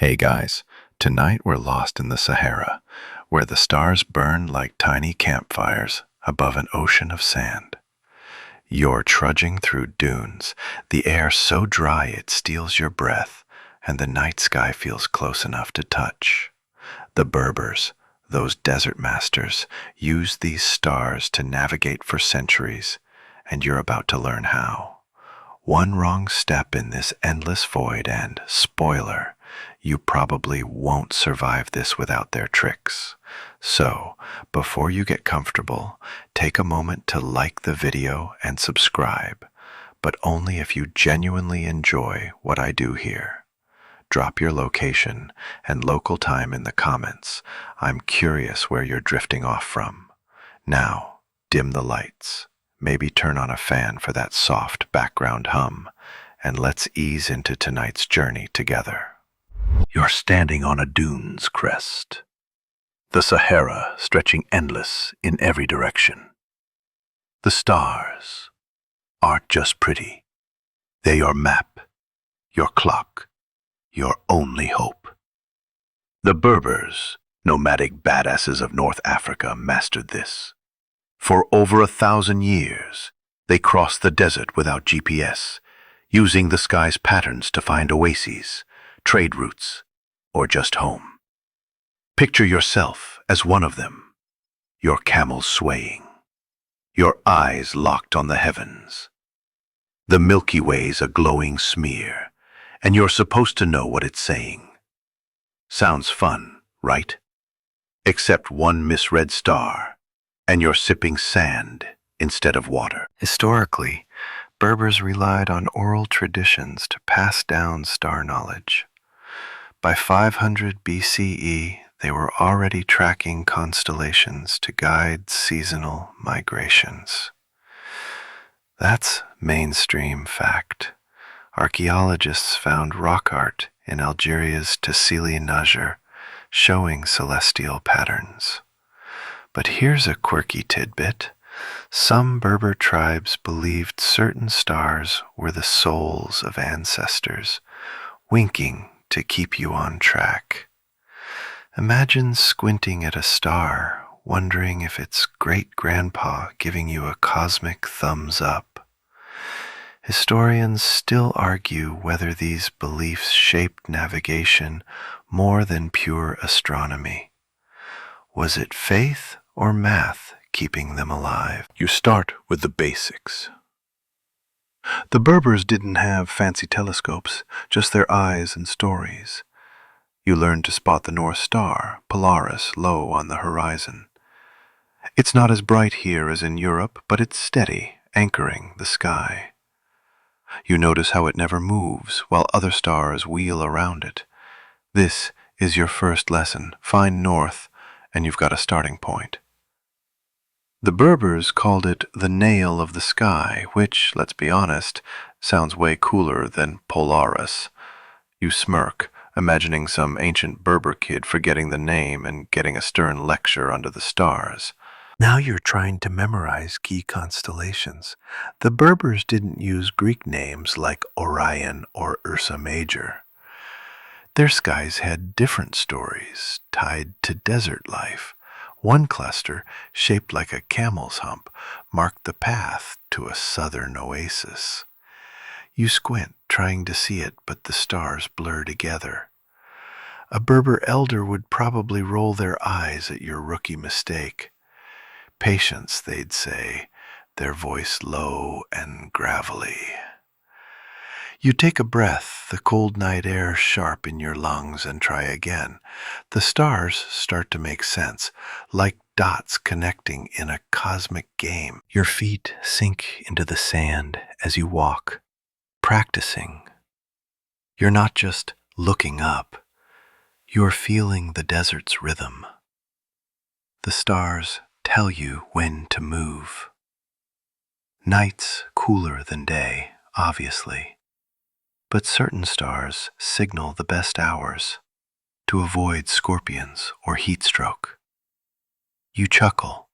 Hey guys, tonight we're lost in the Sahara, where the stars burn like tiny campfires above an ocean of sand. You're trudging through dunes, the air so dry it steals your breath, and the night sky feels close enough to touch. The Berbers, those desert masters, use these stars to navigate for centuries, and you're about to learn how. One wrong step in this endless void and, spoiler, you probably won't survive this without their tricks. So, before you get comfortable, take a moment to like the video and subscribe, but only if you genuinely enjoy what I do here. Drop your location and local time in the comments. I'm curious where you're drifting off from. Now, dim the lights. Maybe turn on a fan for that soft background hum, and let's ease into tonight's journey together. You're standing on a dune's crest, the Sahara stretching endless in every direction. The stars aren't just pretty. They're your map, your clock, your only hope. The Berbers, nomadic badasses of North Africa, mastered this. For over 1,000 years, they crossed the desert without GPS, using the sky's patterns to find oases, trade routes, or just home. Picture yourself as one of them, your camel swaying, your eyes locked on the heavens. The Milky Way's a glowing smear, and you're supposed to know what it's saying. Sounds fun, right? Except one misread star, and you're sipping sand instead of water. Historically, Berbers relied on oral traditions to pass down star knowledge. By 500 BCE, they were already tracking constellations to guide seasonal migrations. That's mainstream fact. Archaeologists found rock art in Algeria's Tassili Najjar showing celestial patterns. But here's a quirky tidbit. Some Berber tribes believed certain stars were the souls of ancestors, winking to keep you on track. Imagine squinting at a star, wondering if it's great-grandpa giving you a cosmic thumbs up. Historians still argue whether these beliefs shaped navigation more than pure astronomy. Was it faith or math keeping them alive? You start with the basics. The Berbers didn't have fancy telescopes, just their eyes and stories. You learn to spot the North Star, Polaris, low on the horizon. It's not as bright here as in Europe, but it's steady, anchoring the sky. You notice how it never moves, while other stars wheel around it. This is your first lesson. Find north, and you've got a starting point. The Berbers called it the nail of the sky, which, let's be honest, sounds way cooler than Polaris. You smirk, imagining some ancient Berber kid forgetting the name and getting a stern lecture under the stars. Now you're trying to memorize key constellations. The Berbers didn't use Greek names like Orion or Ursa Major. Their skies had different stories tied to desert life. One cluster, shaped like a camel's hump, marked the path to a southern oasis. You squint, trying to see it, but the stars blur together. A Berber elder would probably roll their eyes at your rookie mistake. Patience, they'd say, their voice low and gravelly. You take a breath, the cold night air sharp in your lungs, and try again. The stars start to make sense, like dots connecting in a cosmic game. Your feet sink into the sand as you walk, practicing. You're not just looking up, you're feeling the desert's rhythm. The stars tell you when to move. Night's cooler than day, obviously. But certain stars signal the best hours to avoid scorpions or heat stroke. You chuckle,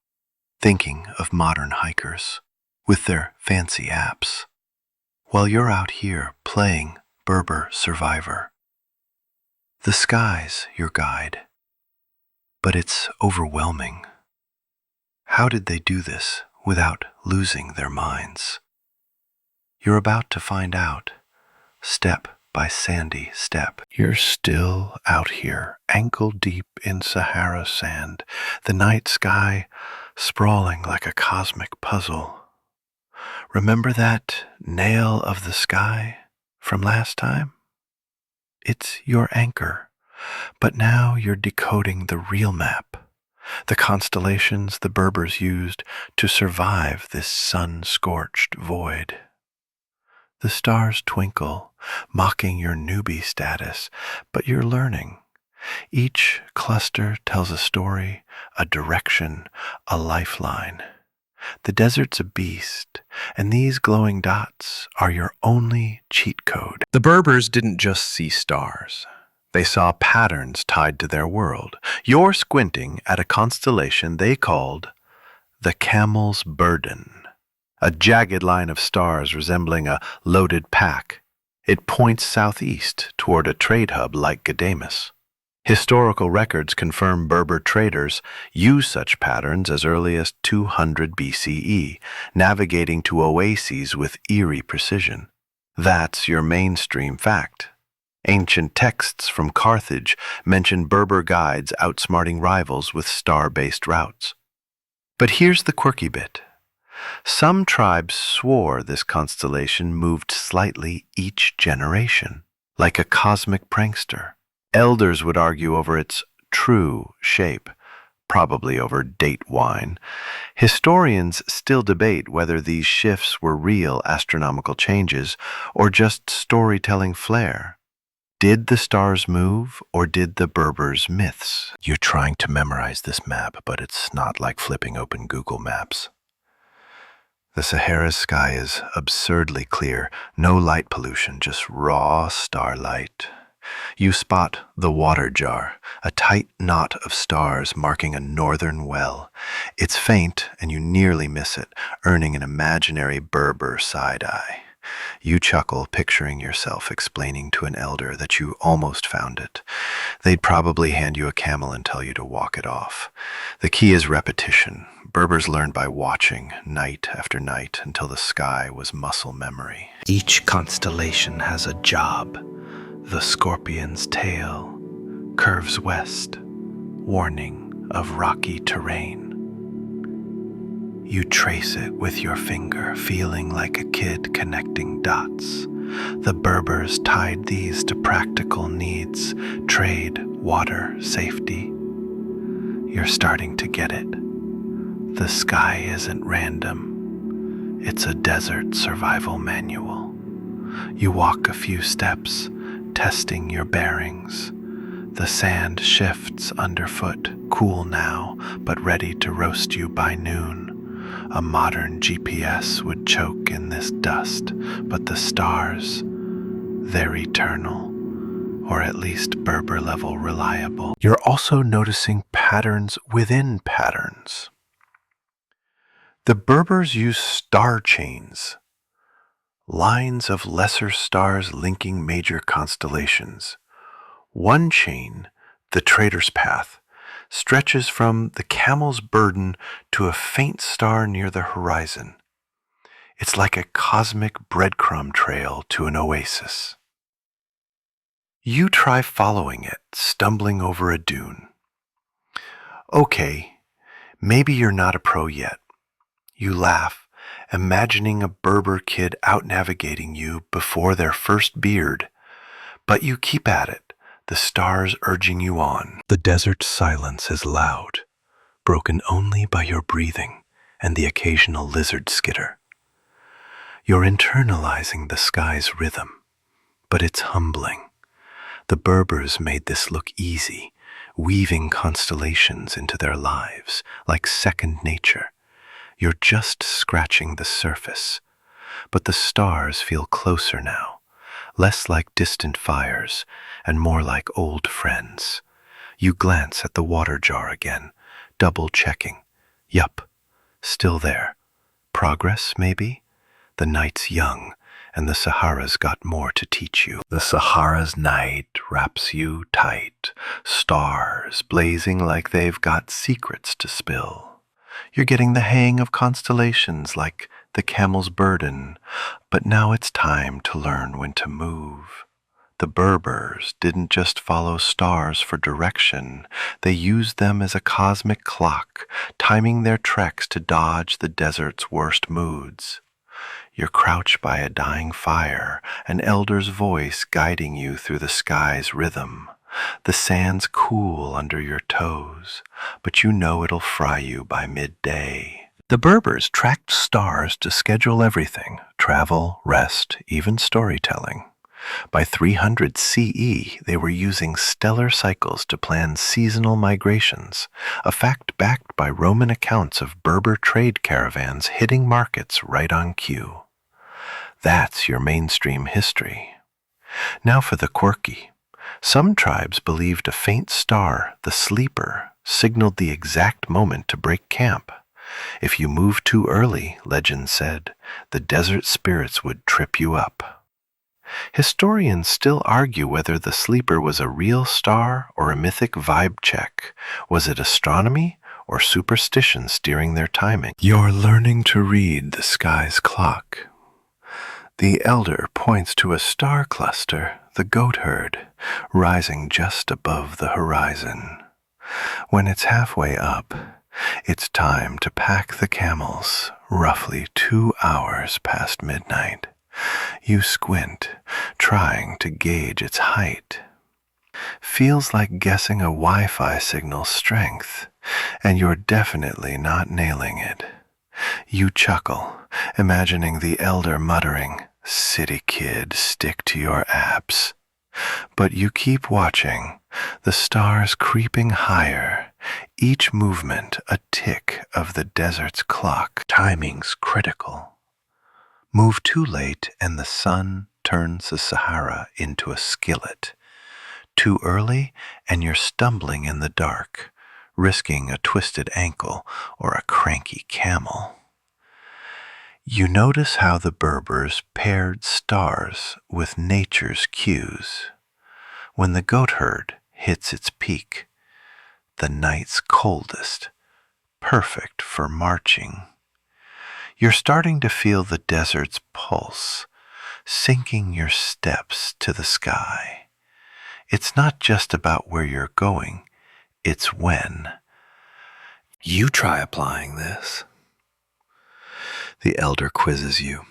thinking of modern hikers with their fancy apps, while you're out here playing Berber Survivor. The sky's your guide, but it's overwhelming. How did they do this without losing their minds? You're about to find out, step by sandy step. You're still out here, ankle deep in Sahara sand, the night sky sprawling like a cosmic puzzle. Remember that nail of the sky from last time? It's your anchor, but now you're decoding the real map, the constellations the Berbers used to survive this sun-scorched void. The stars twinkle, mocking your newbie status, but you're learning. Each cluster tells a story, a direction, a lifeline. The desert's a beast, and these glowing dots are your only cheat code. The Berbers didn't just see stars. They saw patterns tied to their world. You're squinting at a constellation they called the Camel's Burden, a jagged line of stars resembling a loaded pack. It points southeast toward a trade hub like Gadamus. Historical records confirm Berber traders used such patterns as early as 200 BCE, navigating to oases with eerie precision. That's your mainstream fact. Ancient texts from Carthage mention Berber guides outsmarting rivals with star-based routes. But here's the quirky bit. Some tribes swore this constellation moved slightly each generation, like a cosmic prankster. Elders would argue over its true shape, probably over date wine. Historians still debate whether these shifts were real astronomical changes or just storytelling flair. Did the stars move, or did the Berbers' myths? You're trying to memorize this map, but it's not like flipping open Google Maps. The Sahara's sky is absurdly clear, no light pollution, just raw starlight. You spot the water jar, a tight knot of stars marking a northern well. It's faint, and you nearly miss it, earning an imaginary Berber side-eye. You chuckle, picturing yourself explaining to an elder that you almost found it. They'd probably hand you a camel and tell you to walk it off. The key is repetition. Berbers learned by watching, night after night, until the sky was muscle memory. Each constellation has a job. The scorpion's tail curves west, warning of rocky terrain. You trace it with your finger, feeling like a kid connecting dots. The Berbers tied these to practical needs: trade, water, safety. You're starting to get it. The sky isn't random. It's a desert survival manual. You walk a few steps, testing your bearings. The sand shifts underfoot, cool now, but ready to roast you by noon. A modern GPS would choke in this dust, but the stars, they're eternal, or at least Berber-level reliable. You're also noticing patterns within patterns. The Berbers use star chains, lines of lesser stars linking major constellations. One chain, the Trader's Path, stretches from the Camel's Burden to a faint star near the horizon. It's like a cosmic breadcrumb trail to an oasis. You try following it, stumbling over a dune. Okay, maybe you're not a pro yet. You laugh, imagining a Berber kid out-navigating you before their first beard. But you keep at it, the stars urging you on. The desert silence is loud, broken only by your breathing and the occasional lizard skitter. You're internalizing the sky's rhythm, but it's humbling. The Berbers made this look easy, weaving constellations into their lives like second nature. You're just scratching the surface, but the stars feel closer now, less like distant fires and more like old friends. You glance at the water jar again, double-checking. Yup, still there. Progress, maybe? The night's young, and the Sahara's got more to teach you. The Sahara's night wraps you tight, stars blazing like they've got secrets to spill. You're getting the hang of constellations like the camel's burden, but now it's time to learn when to move. The Berbers didn't just follow stars for direction, they used them as a cosmic clock, timing their treks to dodge the desert's worst moods. You're crouched by a dying fire, an elder's voice guiding you through the sky's rhythm. The sand's cool under your toes, but you know it'll fry you by midday. The Berbers tracked stars to schedule everything: travel, rest, even storytelling. By 300 CE, they were using stellar cycles to plan seasonal migrations, a fact backed by Roman accounts of Berber trade caravans hitting markets right on cue. That's your mainstream history. Now for the quirky. Some tribes believed a faint star, the sleeper, signaled the exact moment to break camp. If you moved too early, legend said, the desert spirits would trip you up. Historians still argue whether the sleeper was a real star or a mythic vibe check. Was it astronomy or superstition steering their timing? You're learning to read the sky's clock. The elder points to a star cluster, the goat herd, rising just above the horizon. When it's halfway up, it's time to pack the camels, roughly 2 hours past midnight. You squint, trying to gauge its height. Feels like guessing a Wi-Fi signal's strength, and you're definitely not nailing it. You chuckle, imagining the elder muttering, "City kid, stick to your apps." But you keep watching, the stars creeping higher, each movement a tick of the desert's clock. Timing's critical. Move too late and the sun turns the Sahara into a skillet. Too early and you're stumbling in the dark, risking a twisted ankle or a cranky camel. You notice how the Berbers paired stars with nature's cues. When the goat herd hits its peak, the night's coldest, perfect for marching. You're starting to feel the desert's pulse, sinking your steps to the sky. It's not just about where you're going, it's when. You try applying this. The elder quizzes you.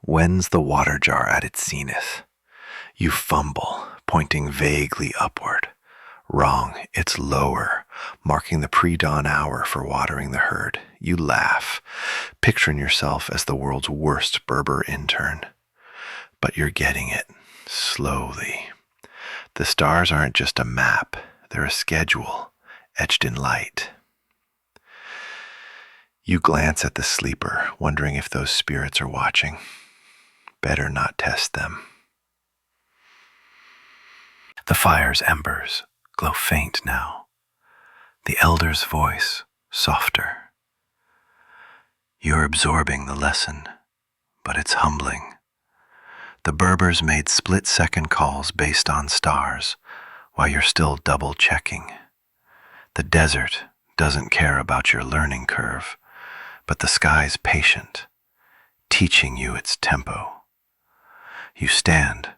When's the water jar at its zenith? You fumble, pointing vaguely upward. Wrong, it's lower, marking the pre-dawn hour for watering the herd. You laugh, picturing yourself as the world's worst Berber intern. But you're getting it, slowly. The stars aren't just a map, they're a schedule, etched in light. You glance at the sleeper, wondering if those spirits are watching. Better not test them. The fire's embers glow faint now. The elder's voice, softer. You're absorbing the lesson, but it's humbling. The Berbers made split-second calls based on stars, while you're still double-checking. The desert doesn't care about your learning curve, but the sky's patient, teaching you its tempo. You stand,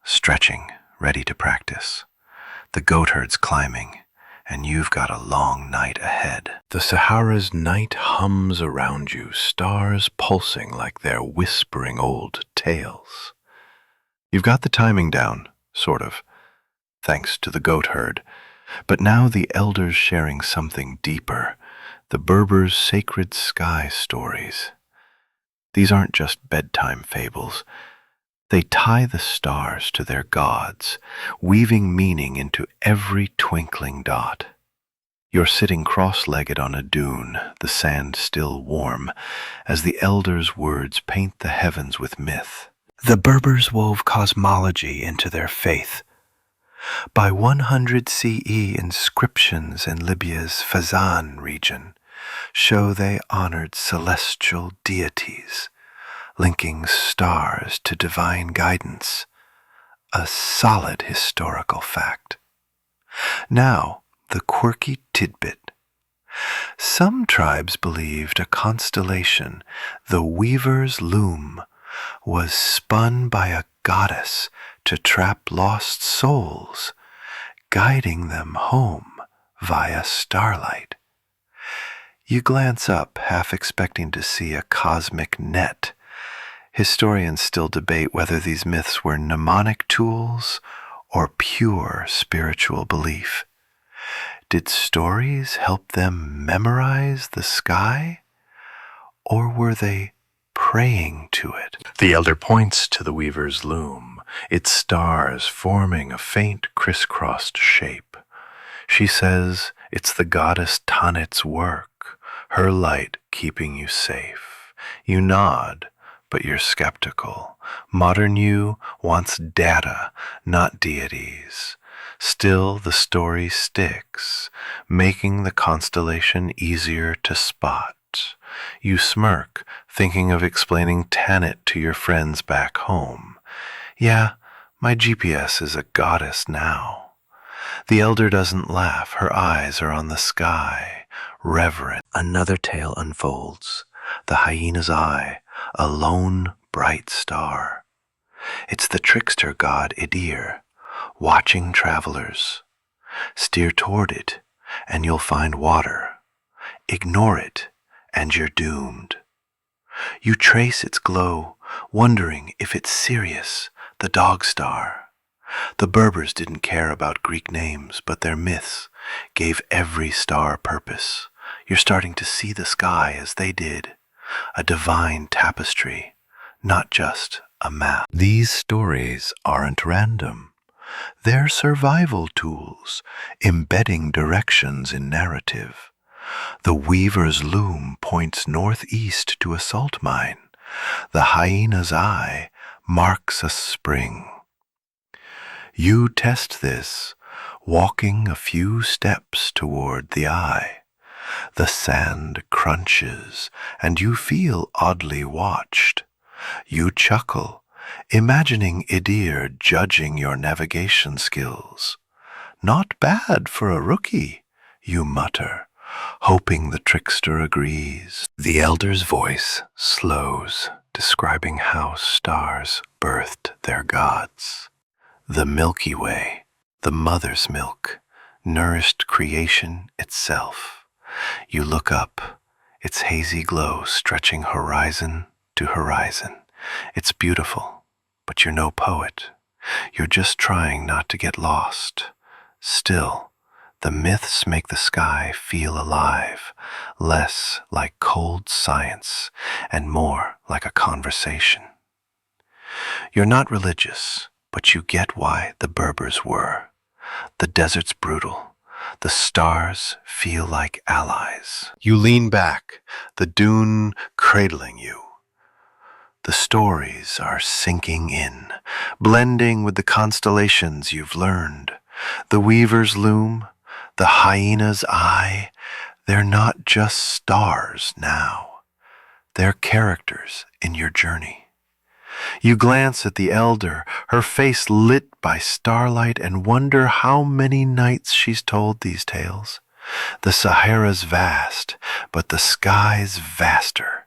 stretching, ready to practice. The goat herd's climbing, and you've got a long night ahead. The Sahara's night hums around you, stars pulsing like they're whispering old tales. You've got the timing down, sort of, thanks to the goat herd, but now the elder's sharing something deeper, the Berbers' sacred sky stories. These aren't just bedtime fables. They tie the stars to their gods, weaving meaning into every twinkling dot. You're sitting cross-legged on a dune, the sand still warm, as the elder's words paint the heavens with myth. The Berbers wove cosmology into their faith. By 100 CE, inscriptions in Libya's Fezzan region show they honored celestial deities, linking stars to divine guidance, a solid historical fact. Now, the quirky tidbit. Some tribes believed a constellation, the weaver's loom, was spun by a goddess to trap lost souls, guiding them home via starlight. You glance up, half expecting to see a cosmic net. Historians still debate whether these myths were mnemonic tools or pure spiritual belief. Did stories help them memorize the sky, or were they praying to it? The elder points to the weaver's loom, its stars forming a faint crisscrossed shape. She says it's the goddess Tanit's work, her light keeping you safe. You nod, but you're skeptical. Modern you wants data, not deities. Still, the story sticks, making the constellation easier to spot. You smirk, thinking of explaining Tanit to your friends back home. Yeah, my GPS is a goddess now. The elder doesn't laugh. Her eyes are on the sky, reverent. Another tale unfolds. The hyena's eye, a lone bright star. It's the trickster god Idir, watching travelers. Steer toward it, and you'll find water. Ignore it, and you're doomed. You trace its glow, wondering if it's Sirius, the dog star. The Berbers didn't care about Greek names, but their myths gave every star purpose. You're starting to see the sky as they did, a divine tapestry, not just a map. These stories aren't random. They're survival tools, embedding directions in narrative. The weaver's loom points northeast to a salt mine. The hyena's eye marks a spring. You test this, walking a few steps toward the eye. The sand crunches, and you feel oddly watched. You chuckle, imagining Idir judging your navigation skills. Not bad for a rookie, you mutter, hoping the trickster agrees. The elder's voice slows, describing how stars birthed their gods. The Milky Way, the mother's milk, nourished creation itself. You look up, its hazy glow stretching horizon to horizon. It's beautiful, but you're no poet. You're just trying not to get lost. Still, the myths make the sky feel alive, less like cold science and more like a conversation. You're not religious, but you get why the Berbers were. The desert's brutal. The stars feel like allies. You lean back, the dune cradling you. The stories are sinking in, blending with the constellations you've learned. The weaver's loom, the hyena's eye, they're not just stars now. They're characters in your journey. You glance at the elder, her face lit by starlight, and wonder how many nights she's told these tales. The Sahara's vast, but the sky's vaster,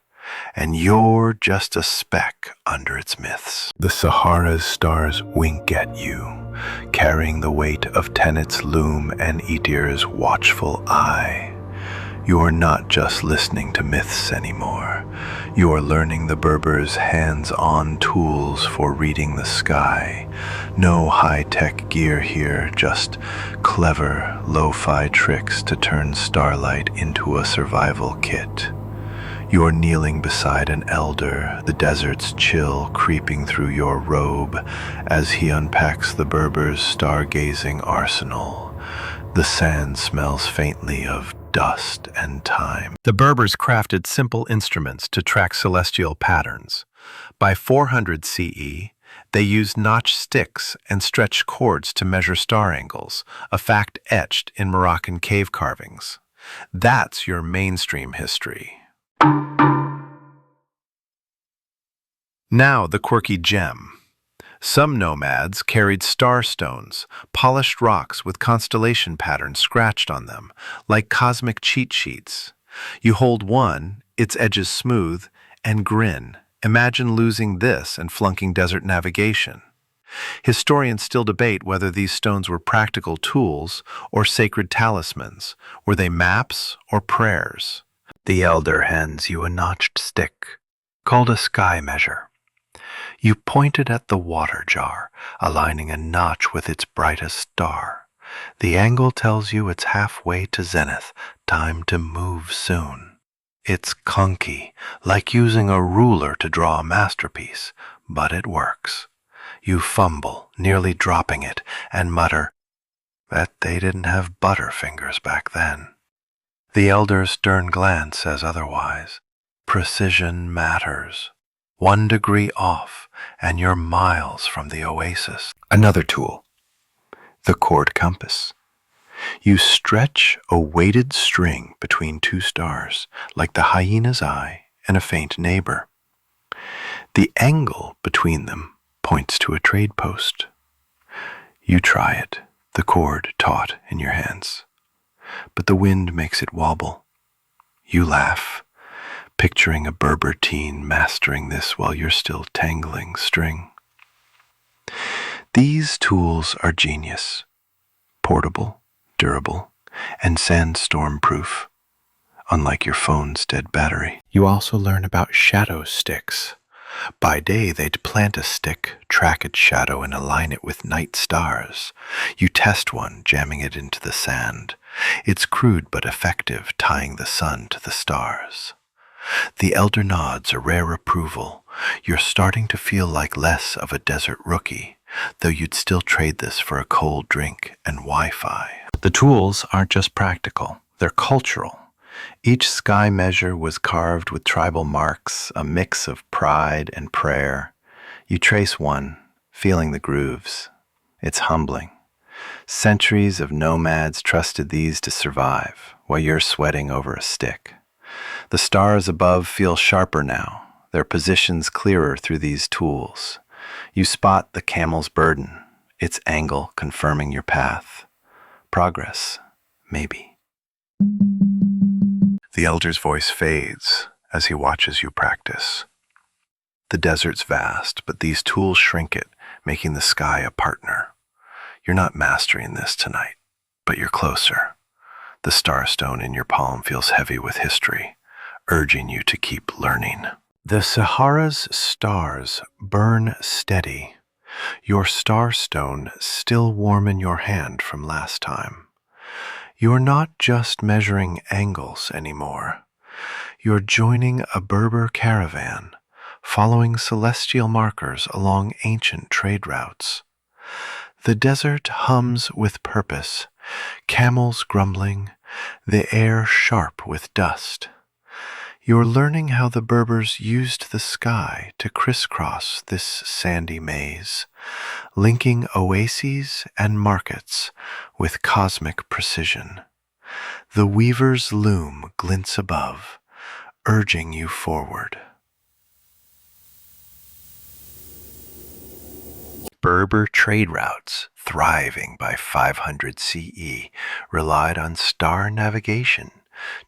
and you're just a speck under its myths. The Sahara's stars wink at you, carrying the weight of Tanit's loom and Idir's watchful eye. You're not just listening to myths anymore. You're learning the Berbers' hands-on tools for reading the sky. No high-tech gear here, just clever, lo-fi tricks to turn starlight into a survival kit. You're kneeling beside an elder, the desert's chill creeping through your robe as he unpacks the Berbers' stargazing arsenal. The sand smells faintly of dust and time. The Berbers crafted simple instruments to track celestial patterns. By 400 CE, they used notched sticks and stretched cords to measure star angles, a fact etched in Moroccan cave carvings. That's your mainstream history. Now the quirky gem. Some nomads carried star stones, polished rocks with constellation patterns scratched on them, like cosmic cheat sheets. You hold one, its edges smooth, and grin. Imagine losing this and flunking desert navigation. Historians still debate whether these stones were practical tools or sacred talismans. Were they maps or prayers? The elder hands you a notched stick, called a sky measure. You point it at the water jar, aligning a notch with its brightest star. The angle tells you it's halfway to zenith, time to move soon. It's clunky, like using a ruler to draw a masterpiece, but it works. You fumble, nearly dropping it, and mutter, "Bet they didn't have butterfingers back then." The elder's stern glance says otherwise. Precision matters. 1 degree off, and you're miles from the oasis. Another tool, the cord compass. You stretch a weighted string between two stars, like the hyena's eye and a faint neighbor. The angle between them points to a trade post. You try it, the cord taut in your hands, but the wind makes it wobble. You laugh, picturing a Berber teen mastering this while you're still tangling string. These tools are genius, portable, durable, and sandstorm-proof, unlike your phone's dead battery. You also learn about shadow sticks. By day, they'd plant a stick, track its shadow, and align it with night stars. You test one, jamming it into the sand. It's crude but effective, tying the sun to the stars. The elder nods a rare approval. You're starting to feel like less of a desert rookie, though you'd still trade this for a cold drink and Wi-Fi. The tools aren't just practical, they're cultural. Each sky measure was carved with tribal marks, a mix of pride and prayer. You trace one, feeling the grooves. It's humbling. Centuries of nomads trusted these to survive, while you're sweating over a stick. The stars above feel sharper now, their positions clearer through these tools. You spot the camel's burden, its angle confirming your path. Progress, maybe. The elder's voice fades as he watches you practice. The desert's vast, but these tools shrink it, making the sky a partner. You're not mastering this tonight, but you're closer. The starstone in your palm feels heavy with history, urging you to keep learning. The Sahara's stars burn steady, your starstone still warm in your hand from last time. You're not just measuring angles anymore. You're joining a Berber caravan, following celestial markers along ancient trade routes. The desert hums with purpose, camels grumbling, the air sharp with dust. You're learning how the Berbers used the sky to crisscross this sandy maze, linking oases and markets with cosmic precision. The weaver's loom glints above, urging you forward. Berber trade routes, thriving by 500 CE, relied on star navigation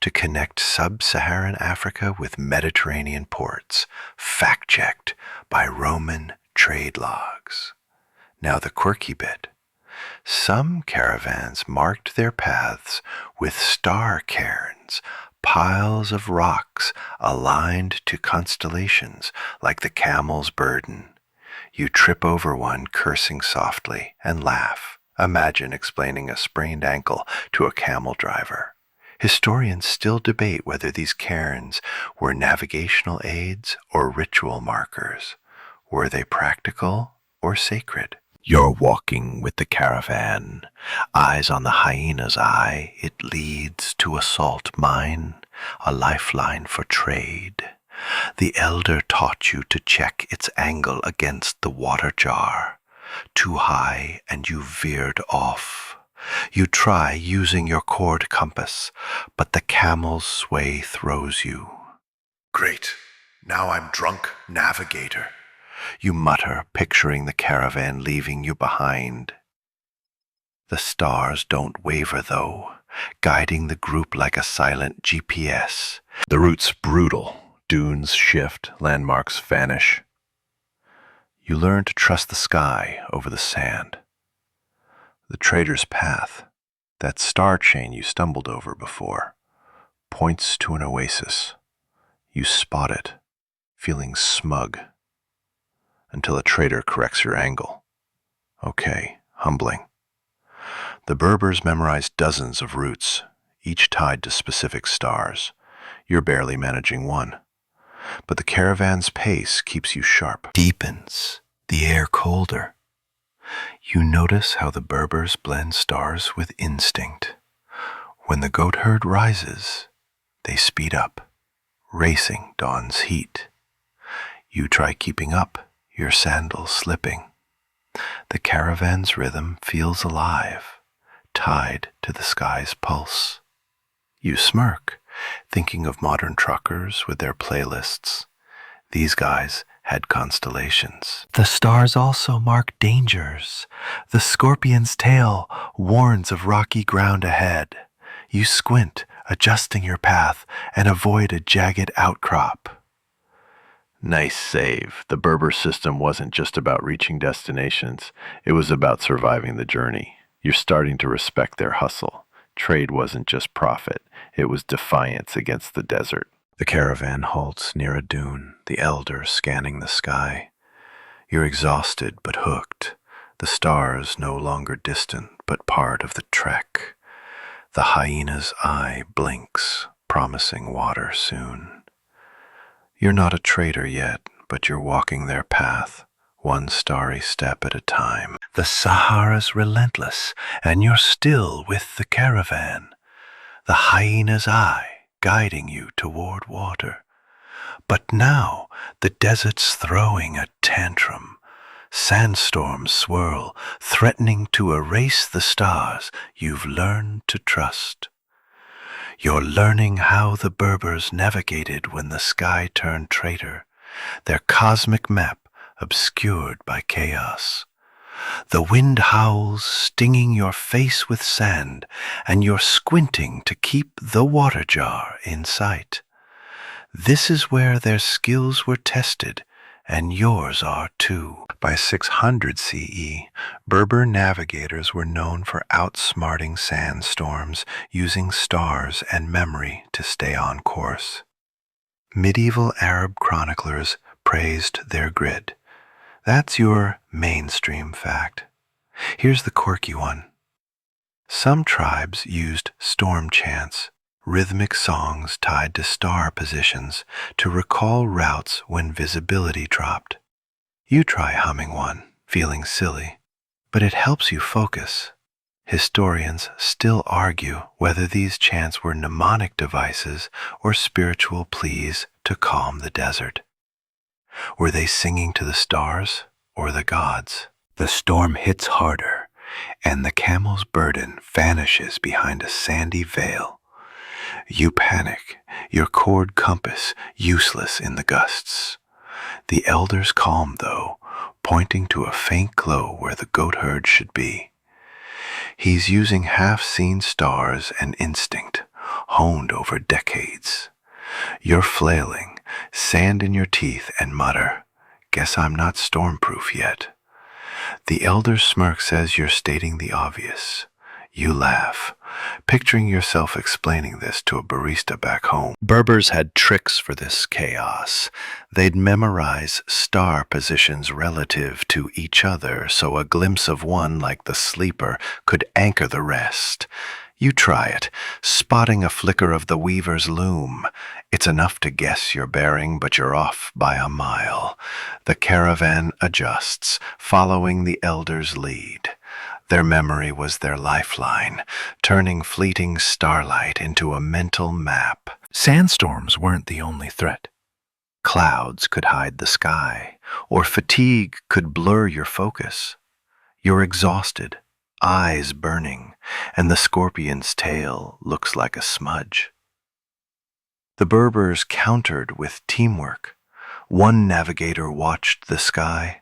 to connect sub-Saharan Africa with Mediterranean ports, fact-checked by Roman trade logs. Now the quirky bit. Some caravans marked their paths with star cairns, piles of rocks aligned to constellations like the camel's burden. You trip over one, cursing softly, and laugh. Imagine explaining a sprained ankle to a camel driver. Historians still debate whether these cairns were navigational aids or ritual markers. Were they practical or sacred? You're walking with the caravan, eyes on the hyena's eye. It leads to a salt mine, a lifeline for trade. The elder taught you to check its angle against the water jar. Too high and you veered off. You try using your cord compass, but the camel's sway throws you. Great. Now I'm drunk navigator. You mutter, picturing the caravan leaving you behind. The stars don't waver, though, guiding the group like a silent GPS. The route's brutal. Dunes shift, landmarks vanish. You learn to trust the sky over the sand. The trader's path, that star chain you stumbled over before, points to an oasis. You spot it, feeling smug, until a trader corrects your angle. Okay, humbling. The Berbers memorized dozens of routes, each tied to specific stars. You're barely managing one. But the caravan's pace keeps you sharp. Deepens, the air colder. You notice how the Berbers blend stars with instinct. When the goat herd rises, they speed up, racing dawn's heat. You try keeping up, your sandals slipping. The caravan's rhythm feels alive, tied to the sky's pulse. You smirk, thinking of modern truckers with their playlists. These guys had constellations. The stars also mark dangers. The scorpion's tail warns of rocky ground ahead. You squint, adjusting your path, and avoid a jagged outcrop. Nice save. The Berber system wasn't just about reaching destinations. It was about surviving the journey. You're starting to respect their hustle. Trade wasn't just profit. It was defiance against the desert. The caravan halts near a dune, the elder scanning the sky. You're exhausted but hooked, the stars no longer distant but part of the trek. The hyena's eye blinks, promising water soon. You're not a trader yet, but you're walking their path, one starry step at a time. The Sahara's relentless, and you're still with the caravan. The hyena's eye guiding you toward water. But now the desert's throwing a tantrum. Sandstorms swirl, threatening to erase the stars you've learned to trust. You're learning how the Berbers navigated when the sky turned traitor, their cosmic map obscured by chaos. The wind howls, stinging your face with sand, and you're squinting to keep the water jar in sight. This is where their skills were tested, and yours are too. By 600 CE, Berber navigators were known for outsmarting sandstorms, using stars and memory to stay on course. Medieval Arab chroniclers praised their grit. That's your mainstream fact. Here's the quirky one. Some tribes used storm chants, rhythmic songs tied to star positions, to recall routes when visibility dropped. You try humming one, feeling silly, but it helps you focus. Historians still argue whether these chants were mnemonic devices or spiritual pleas to calm the desert. Were they singing to the stars or the gods? The storm hits harder, and the camel's burden vanishes behind a sandy veil. You panic, your cord compass useless in the gusts. The elders calm, though, pointing to a faint glow where the goat herd should be. He's using half-seen stars and instinct, honed over decades. You're flailing, sand in your teeth, and mutter, "Guess I'm not stormproof yet." The elder's smirk says you're stating the obvious. You laugh, picturing yourself explaining this to a barista back home. Berbers had tricks for this chaos. They'd memorize star positions relative to each other, so a glimpse of one, like the sleeper, could anchor the rest. You try it, spotting a flicker of the weaver's loom. It's enough to guess your bearing, but you're off by a mile. The caravan adjusts, following the elder's lead. Their memory was their lifeline, turning fleeting starlight into a mental map. Sandstorms weren't the only threat. Clouds could hide the sky, or fatigue could blur your focus. You're exhausted, eyes burning, and the scorpion's tail looks like a smudge. The Berbers countered with teamwork. One navigator watched the sky,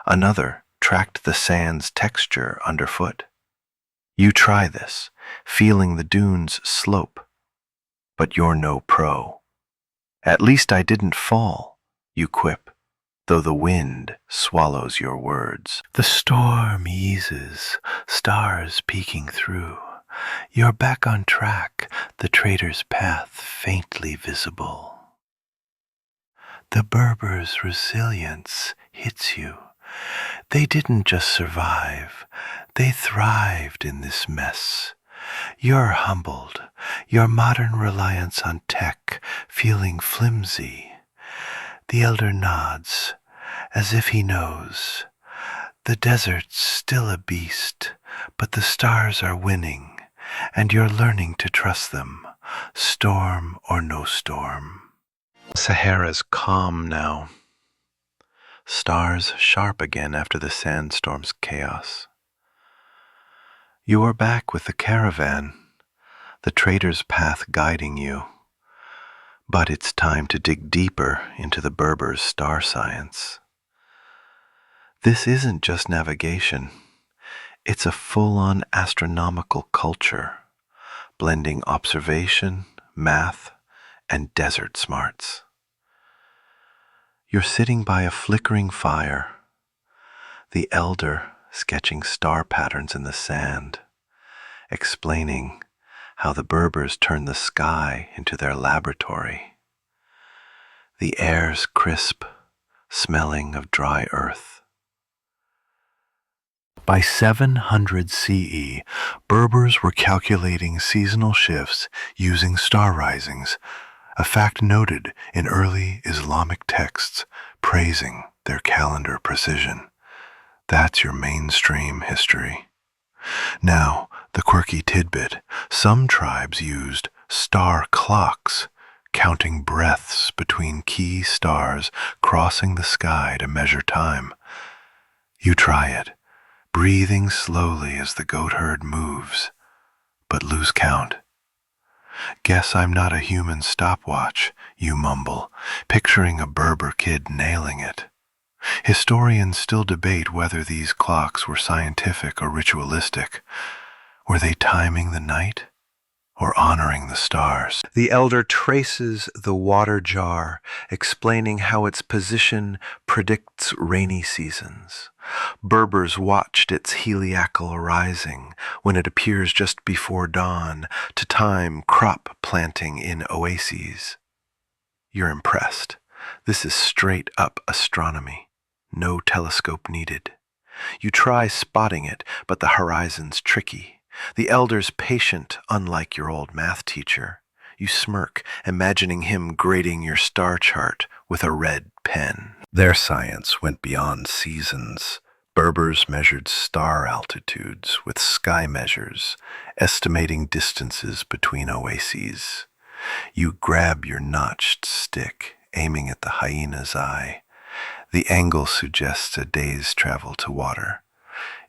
another tracked the sand's texture underfoot. You try this, feeling the dunes slope, but you're no pro. At least I didn't fall, you quip, though the wind swallows your words. The storm eases, stars peeking through. You're back on track, the trader's path faintly visible. The Berbers' resilience hits you. They didn't just survive, they thrived in this mess. You're humbled, your modern reliance on tech feeling flimsy. The elder nods, as if he knows. The desert's still a beast, but the stars are winning, and you're learning to trust them, storm or no storm. Sahara's calm now. Stars sharp again after the sandstorm's chaos. You are back with the caravan, the trader's path guiding you. But it's time to dig deeper into the Berbers' star science. This isn't just navigation. It's a full-on astronomical culture, blending observation, math, and desert smarts. You're sitting by a flickering fire, the elder sketching star patterns in the sand, explaining how the Berbers turn the sky into their laboratory. The air's crisp, smelling of dry earth. By 700 CE, Berbers were calculating seasonal shifts using star risings, a fact noted in early Islamic texts praising their calendar precision. That's your mainstream history. Now, the quirky tidbit, some tribes used star clocks, counting breaths between key stars crossing the sky to measure time. You try it, breathing slowly as the goatherd moves, but lose count. Guess I'm not a human stopwatch, you mumble, picturing a Berber kid nailing it. Historians still debate whether these clocks were scientific or ritualistic. Were they timing the night or honoring the stars? The elder traces the water jar, explaining how its position predicts rainy seasons. Berbers watched its heliacal rising when it appears just before dawn to time crop planting in oases. You're impressed. This is straight up astronomy. No telescope needed. You try spotting it, but the horizon's tricky. The elder's patient, unlike your old math teacher. You smirk, imagining him grading your star chart with a red pen. Their science went beyond seasons. Berbers measured star altitudes with sky measures, estimating distances between oases. You grab your notched stick, aiming at the hyena's eye. The angle suggests a day's travel to water.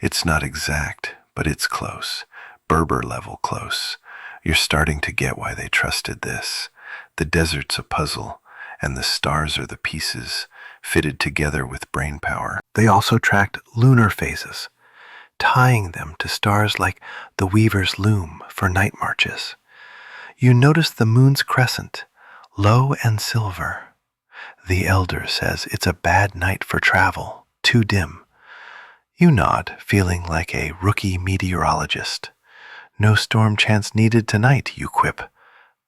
It's not exact, but it's close. Berber level close. You're starting to get why they trusted this. The desert's a puzzle, and the stars are the pieces, fitted together with brainpower. They also tracked lunar phases, tying them to stars like the Weaver's Loom for night marches. You notice the moon's crescent, low and silver. The elder says it's a bad night for travel, too dim. You nod, feeling like a rookie meteorologist. No storm chance needed tonight, you quip.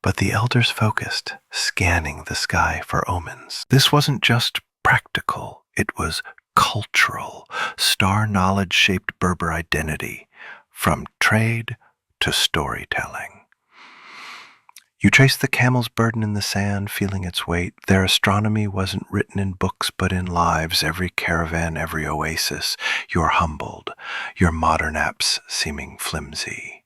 But the elder's focused, scanning the sky for omens. This wasn't just practical, it was cultural. Star knowledge shaped Berber identity, from trade to storytelling. You trace the camel's burden in the sand, feeling its weight. Their astronomy wasn't written in books, but in lives, every caravan, every oasis. You're humbled, your modern apps seeming flimsy.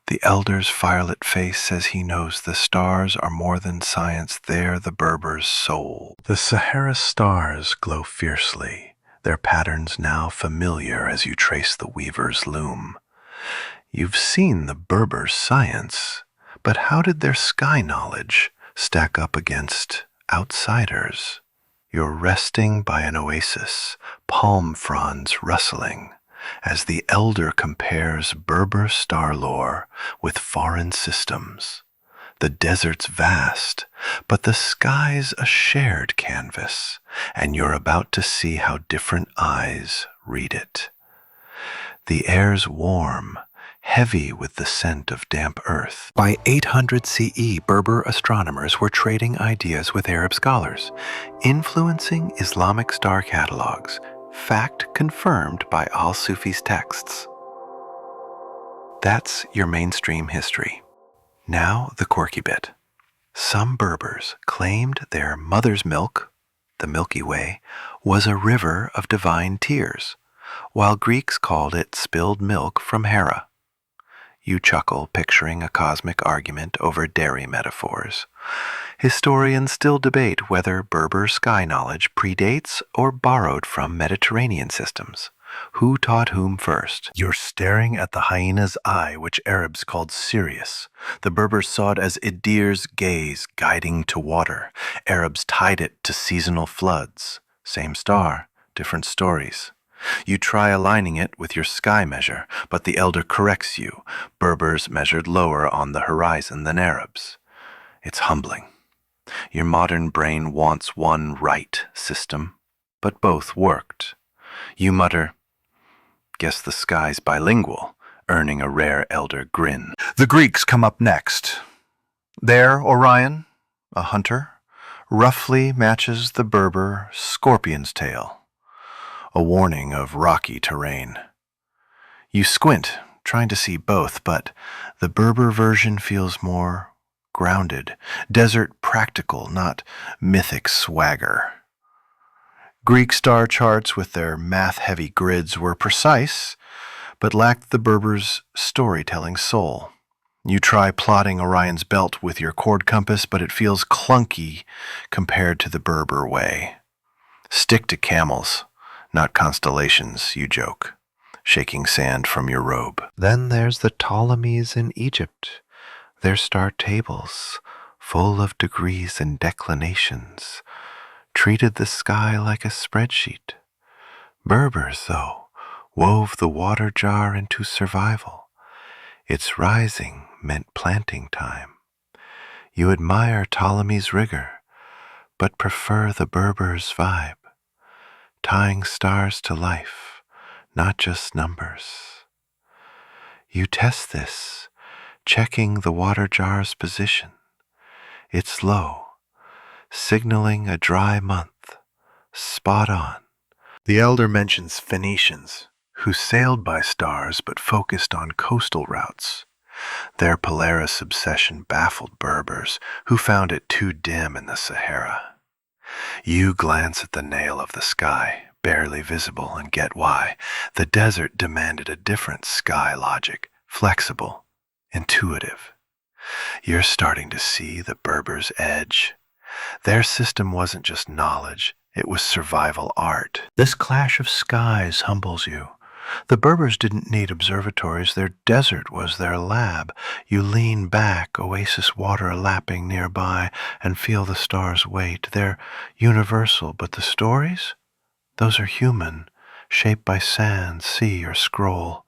The elder's firelit face says he knows the stars are more than science, they're the Berber's soul. The Sahara stars glow fiercely, their patterns now familiar as you trace the weaver's loom. You've seen the Berber's science, but how did their sky knowledge stack up against outsiders? You're resting by an oasis, palm fronds rustling, as the elder compares Berber star lore with foreign systems. The desert's vast, but the sky's a shared canvas, and you're about to see how different eyes read it. The air's warm, heavy with the scent of damp earth. By 800 CE, Berber astronomers were trading ideas with Arab scholars, influencing Islamic star catalogs, fact confirmed by al-Sufi's texts. That's your mainstream history. Now the quirky bit. Some Berbers claimed their mother's milk, the Milky Way, was a river of divine tears, while Greeks called it spilled milk from Hera. You chuckle, picturing a cosmic argument over dairy metaphors. Historians still debate whether Berber sky knowledge predates or borrowed from Mediterranean systems. Who taught whom first? You're staring at the hyena's eye, which Arabs called Sirius. The Berbers saw it as Idir's gaze guiding to water. Arabs tied it to seasonal floods. Same star, different stories. You try aligning it with your sky measure, but the elder corrects you. Berbers measured lower on the horizon than Arabs. It's humbling. Your modern brain wants one right system, but both worked. You mutter, "Guess the sky's bilingual," earning a rare elder grin. The Greeks come up next. Their Orion, a hunter, roughly matches the Berber scorpion's tail, a warning of rocky terrain. You squint, trying to see both, but the Berber version feels more grounded, desert practical, not mythic swagger. Greek star charts with their math-heavy grids were precise, but lacked the Berbers' storytelling soul. You try plotting Orion's belt with your cord compass, but it feels clunky compared to the Berber way. Stick to camels, not constellations, you joke, shaking sand from your robe. Then there's the Ptolemies in Egypt, their star tables, full of degrees and declinations, treated the sky like a spreadsheet. Berbers, though, wove the water jar into survival. Its rising meant planting time. You admire Ptolemy's rigor, but prefer the Berbers' vibe, tying stars to life, not just numbers. You test this, checking the water jar's position. It's low, signaling a dry month, spot on. The elder mentions Phoenicians, who sailed by stars but focused on coastal routes. Their Polaris obsession baffled Berbers, who found it too dim in the Sahara. You glance at the nail of the sky, barely visible, and get why. The desert demanded a different sky logic, flexible, intuitive. You're starting to see the Berbers' edge. Their system wasn't just knowledge, it was survival art. This clash of skies humbles you. The Berbers didn't need observatories, their desert was their lab. You lean back, oasis water lapping nearby, and feel the stars' weight. They're universal, but the stories? Those are human, shaped by sand, sea, or scroll.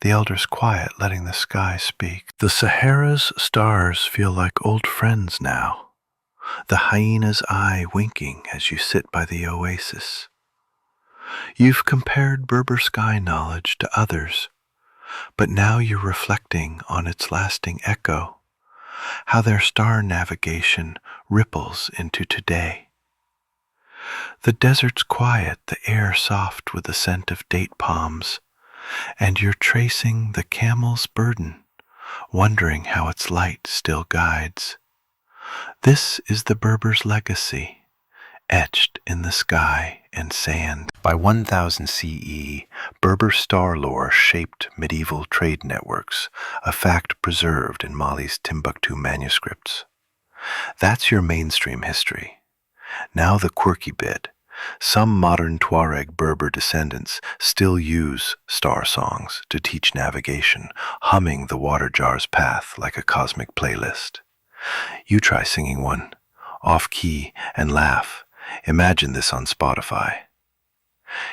The elder's quiet, letting the sky speak. The Sahara's stars feel like old friends now. The hyena's eye winking as you sit by the oasis. You've compared Berber sky knowledge to others, but now you're reflecting on its lasting echo, how their star navigation ripples into today. The desert's quiet, the air soft with the scent of date palms, and you're tracing the camel's burden, wondering how its light still guides. This is the Berber's legacy, etched in the sky and sand. By 1000 CE, Berber star lore shaped medieval trade networks, a fact preserved in Mali's Timbuktu manuscripts. That's your mainstream history. Now the quirky bit. Some modern Tuareg Berber descendants still use star songs to teach navigation, humming the water jar's path like a cosmic playlist. You try singing one, off-key, and laugh, Imagine this on Spotify.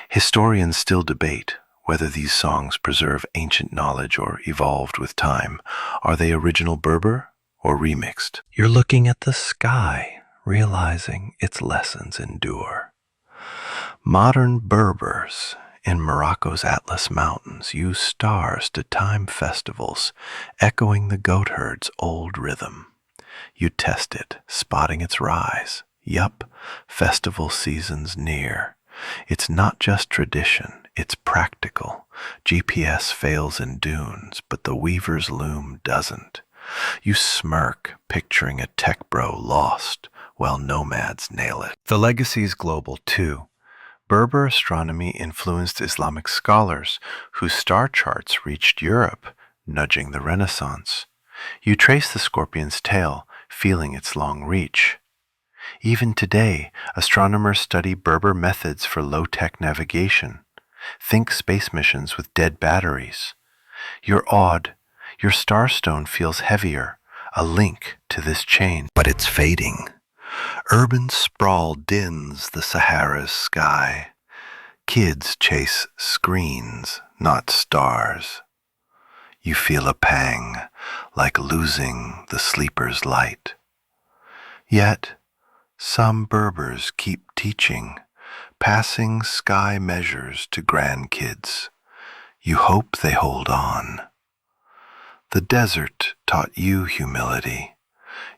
Historians still debate whether these songs preserve ancient knowledge or evolved with time. Are they original Berber or remixed? You're looking at the sky, realizing its lessons endure. Modern Berbers in Morocco's Atlas Mountains use stars to time festivals, echoing the goat herd's old rhythm. You test it, spotting its rise. Yup, festival season's near. It's not just tradition, it's practical. GPS fails in dunes, but the weaver's loom doesn't. You smirk, picturing a tech bro lost, while nomads nail it. The legacy's global, too. Berber astronomy influenced Islamic scholars, whose star charts reached Europe, nudging the Renaissance. You trace the scorpion's tail, feeling its long reach. Even today, astronomers study Berber methods for low-tech navigation. Think space missions with dead batteries. You're awed. Your starstone feels heavier, a link to this chain. But it's fading. Urban sprawl dins the Sahara's sky. Kids chase screens, not stars. You feel a pang, like losing the sleeper's light. Yet, some Berbers keep teaching, passing sky measures to grandkids. You hope they hold on. The desert taught you humility.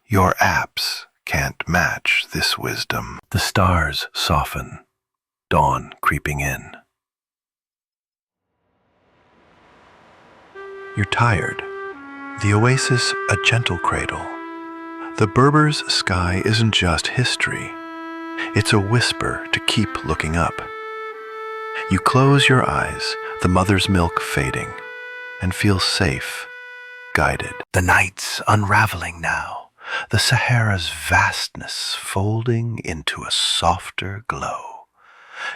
Your apps can't match this wisdom. The stars soften, dawn creeping in. You're tired. The oasis a gentle cradle. The Berbers' sky isn't just history. It's a whisper to keep looking up. You close your eyes, the mother's milk fading, and feel safe, guided. The night's unraveling now, the Sahara's vastness folding into a softer glow.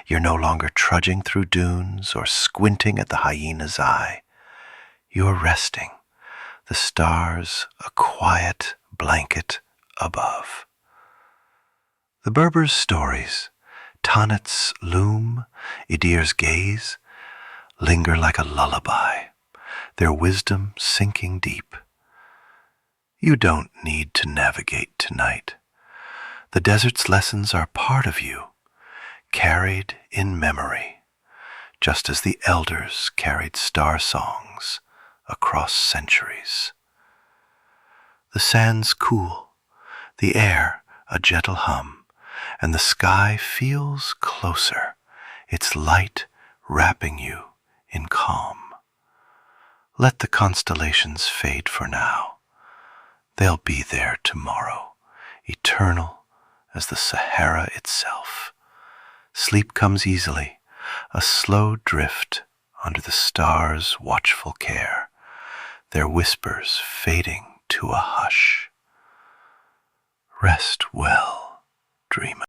You're no longer trudging through dunes or squinting at the hyena's eye. You're resting, the stars a quiet blanket above. The Berbers' stories, Tanit's loom, Idir's gaze, linger like a lullaby, their wisdom sinking deep. You don't need to navigate tonight. The desert's lessons are part of you, carried in memory, just as the elders carried star songs across centuries. The sands cool, the air a gentle hum, and the sky feels closer, its light wrapping you in calm. Let the constellations fade for now. They'll be there tomorrow, eternal as the Sahara itself. Sleep comes easily, a slow drift under the stars' watchful care, their whispers fading to a hush. Rest well, dreamer.